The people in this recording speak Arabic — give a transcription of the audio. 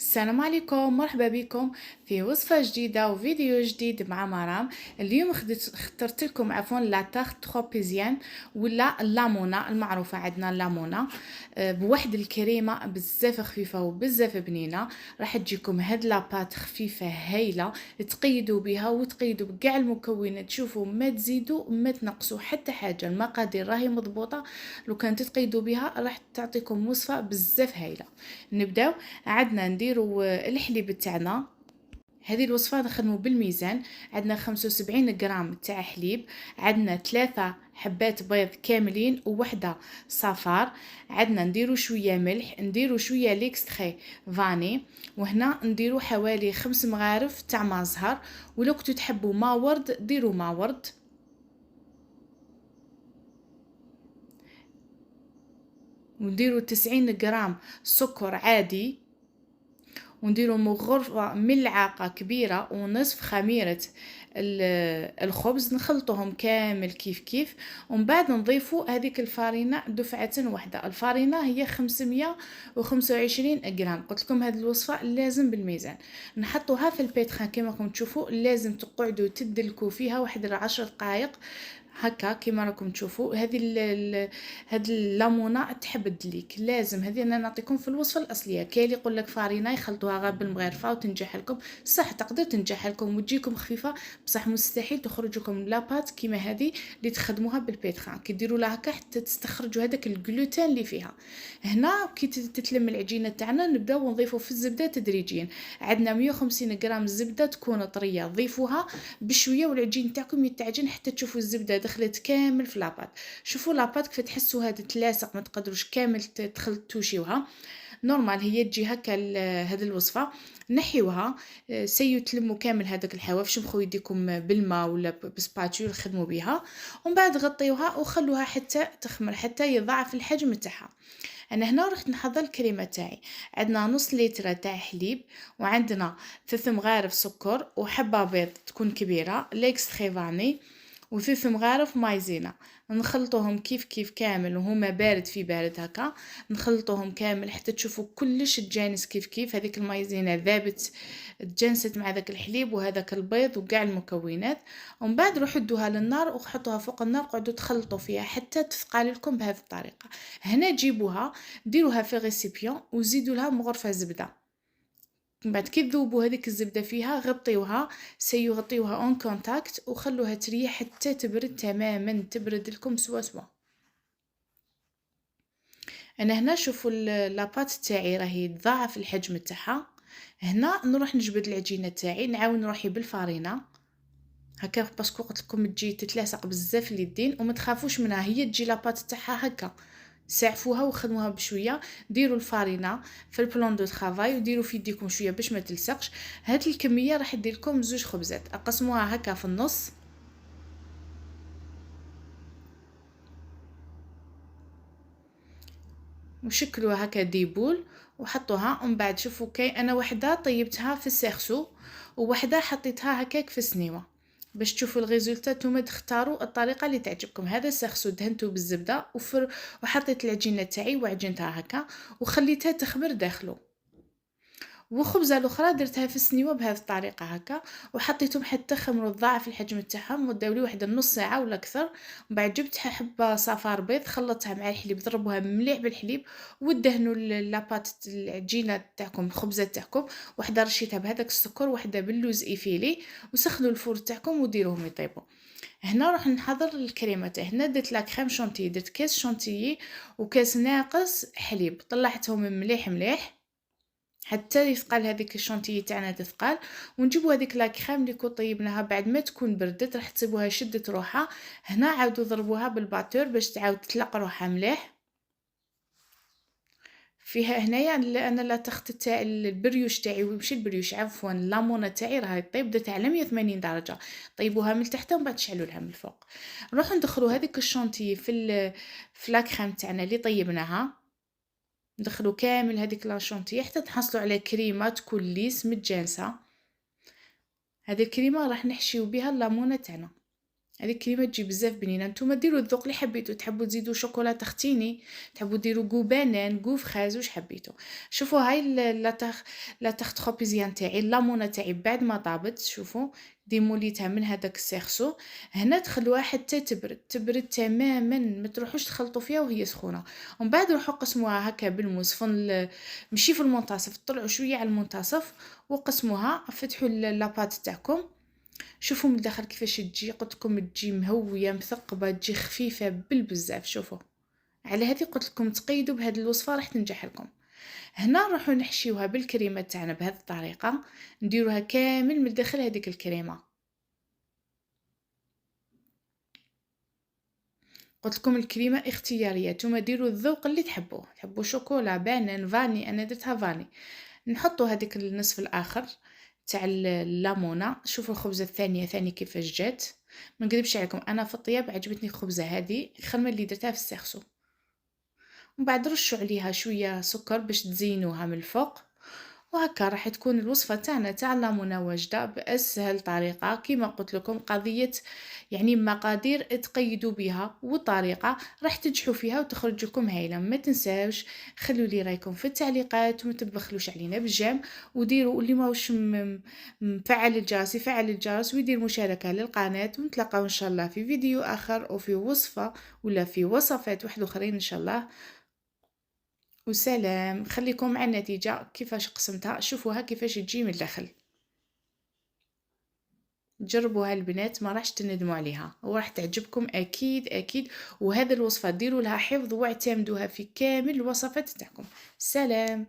السلام عليكم، مرحبا بكم في وصفة جديدة وفيديو جديد مع مرام. اليوم اخترت لكم لا تارت تروبيزيان ولا اللامونة المعروفة عندنا اللامونة، بواحد الكريمة بزاف خفيفة وبزاف بنينة. راح تجيكم هاد لاباط خفيفة هايلة تقيدوا بها وتقيدوا بكاع المكونات. شوفوا، ما تزيدوا ما تنقصوا حتى حاجة، المقادير راهي مضبوطة. لو كانت تقيدوا بها راح تعطيكم وصفة بزاف هايلة. نبداو. عندنا نديرو الحليب تاعنا. هذه الوصفة نخدمو بالميزان. عندنا 75 غرام تاع حليب، عندنا 3 حبات بيض كاملين ووحدة صفار، عندنا نديرو شوية ملح، نديرو شوية ليكستري فاني، وهنا نديرو حوالي 5 مغارف تاع ما زهر. ولو كنتو تحبوا ما ورد ديروا ما ورد. ونديرو 90 غرام سكر عادي، ونديرو غرفة ملعقة كبيرة ونصف خميرة الخبز، نخلطهم كامل كيف كيف. ومن بعد نضيفو هذيك الفارينة دفعة واحدة. الفارينة هي 525 غرام. قلت لكم هذه الوصفة لازم بالميزان. نحطوها في البيتخان كما راكم تشوفوا، لازم تقعدوا تدلكوا فيها واحد 10 دقائق هكا كيما راكم تشوفوا. هاد الليمونه تحب الدليك، لازم هذه انا نعطيكم في الوصفه الاصليه. كاين اللي يقول لك فارينه يخلطوها غير بالمغرفه وتنجح لكم، صح تقدر تنجح لكم وتجيكم خفيفه، بصح مستحيل تخرج لكم لاباط كيما هذه اللي تخدموها بالبيتخان. كي ديروا لها هكا حتى تستخرجوا هذاك الجلوتين اللي فيها. هنا كي تتلم العجينه تاعنا نبداو نضيفوا في الزبده تدريجيا. عندنا 150 غرام زبده تكون طريه، ضيفوها بشويه والعجين تاعكم يتعجن حتى تشوفوا الزبده دخلت كامل في لاباط. شوفوا لاباط كيف تحسوا هذا تلاصق، ما تقدروش كامل تخلطوشيوها. نورمال هي تجي هكا هذه الوصفه. نحيوها، سيو تلموا كامل هذاك الحواف، شمخوا يديكم بالماء ولا بسباتول خدموا بها. ومن بعد غطيوها وخلوها حتى تخمر، حتى يضاعف الحجم تاعها. انا هنا رحت نحضر الكريمه تاعي. عندنا نص لتر تاع حليب، وعندنا 3 مغارف سكر، وحبه بيض تكون كبيره ليكستري فاني، وثلاث مغارف مايزينا. نخلطوهم كيف كيف كامل وهما بارد في بارد هكا. نخلطوهم كامل حتى تشوفوا كلش تجانس كيف كيف. هذيك المايزينا ذابت تجانست مع ذاك الحليب وهذاك البيض وكاع المكونات. ومن بعد روحوا دوها للنار وحطوها فوق النار، قعدوا تخلطوا فيها حتى تثقل لكم بهذه الطريقه. هنا جيبوها ديروها في غيسيبيون وزيدوا لها مغرفه زبده. من بعد كي تذوبوا هذيك الزبده فيها غطيوها، سيو غطيوها اون كونتاكت وخلوها تريح حتى تبرد تماما، تبرد لكم سوا سوا. انا هنا شوفوا لاباط تاعي راهي تضاعف الحجم تاعها. هنا نروح نجبد العجينه تاعي، نعاون روحي بالفارينه هكا باسكو قلت لكم تجي تتلاصق بزاف اليدين. وما تخافوش منها، هي تجي لاباط تاعها هكا. سعفوها وخدموها بشويه. ديروا الفارينه في البلان دو طرافاي وديروا في يديكم شويه باش ما تلصقش. هاد الكميه راح دير لكم 2 خبزات، اقسموها هكا في النص. وشكلوها هكا ديبول وحطوها. ومن بعد شوفوا انا وحده طيبتها في السيرسو ووحده حطيتها هكاك في السنيوه، باش تشوفوا الريزولتا نتوما تختاروا الطريقه اللي تعجبكم. هذا السيرسو دهنته بالزبده وحطيت العجينه تاعي وعجنتها هكا وخليتها تخمر داخله. وخبزه الاخرى درتها في السنيوه بهذه الطريقه هكا، وحطيتهم حتى خمروا ضاعف الحجم تاعهم وداو لي واحد النص ساعه ولا اكثر. ومن بعد جبت حبه صفار بيض خلطتها مع الحليب، ضربوها مليح بالحليب ودهنوا لاباط العجينه تاعكم الخبزه تاعكم. وحده رشيتها بهذاك السكر وحده باللوز ايفيلي. وسخنوا الفور تاعكم وديروهم يطيبوا. هنا راح نحضر الكريمه تاعي. هنا درت لا كريم شونتيي، درت كاس شونتيي وكاس ناقص حليب، طلعتهم مليح مليح حتى يثقل هذيك الشونتيي تاعنا تثقل. ونجيبوا هذيك لا كريم اللي كون طيبناها بعد ما تكون بردت راح تسيبوها شدت روحها. هنا عاودوا ضربوها بالباتور باش تعاود تطلق روحها مليح فيها. هنايا انا لا تخت تاع البريوش تاعي ماشي البريوش عفوا اللامونه تاعي راهي طيب، درت على 180 درجه. طيبوها من تحت ومن بعد تشعلوا لها من الفوق. نروحوا ندخلوا هذيك الشونتيي في لا كريم تاعنا اللي طيبناها. ندخلوا كامل هذيك لا شونتيي حتى تحصلوا على كريمه تكون ليس متجانسه. هذه الكريمه راح نحشيو بها الليمونه تاعنا. هذه الكريمه تجي بزاف بنينه. نتوما ديروا الذوق اللي حبيتو، تحبوا تزيدوا شوكولا تختيني، تحبوا ديروا غو بانان غو فخاز، واش حبيتو. شوفوا هاي لا تخت خوبيزيان تاعي، اللامونه تاعي بعد ما طابت، شوفوا ديموليتها من هذاك السيرسو. هنا تخلوها حتى تبرد تماما، ما تروحوش تخلطوا فيها وهي سخونه. ومن بعد روحوا قسموها هكا بالموس ماشي في المنتصف، طلعوا شويه على المنتصف وقسموها، فتحوا لاباط تاعكم. شوفوا من الداخل كيفاش تجي، قلت لكم تجي مهويه مثقبه، تجي خفيفه بالبزاف. شوفوا على هذه قلت لكم تقيدوا بهذه الوصفه راح تنجح لكم. هنا نروحوا نحشيوها بالكريمه تاعنا بهذه الطريقه، نديروها كامل من داخل هذيك الكريمه. قلت لكم الكريمه اختياريه، نتوما ديروا الذوق اللي تحبوه، تحبوا شوكولا بانان فاني، انا درتها فاني. نحطوا هذيك النصف الاخر تاع الليمونه. شوفوا الخبزه الثانيه ثاني كيفاش جات. ما نكذبش عليكم، انا في الطياب عجبتني الخبزه هذه خير من اللي درتها في السيرسو. ومن بعد رشوا عليها شويه سكر باش تزينوها من الفوق. وهكا راح تكون الوصفه تاعنا تاع الليمونه واجده باسهل طريقه. كما قلت لكم قضيه يعني مقادير تقيدوا بها وطريقه راح تنجحوا فيها وتخرج لكم هايله. ما تنساوش خلوا لي رايكم في التعليقات، وما تبخلوش علينا بالجيم، وديروا اللي ماهوش مفعل الجرس يفعل الجرس ويدير مشاركه للقناه. ونتلاقاو ان شاء الله في فيديو اخر وفي وصفه ولا في وصفات واحد اخرين ان شاء الله. وسلام. خليكم مع النتيجة كيفاش قسمتها، شوفوها كيفاش تجي من الداخل. جربوها البنات ما راحش تندموا عليها وراح تعجبكم اكيد اكيد. وهذا الوصفة ديروا لها حفظ واعتمدوها في كامل الوصفات تاعكم. سلام.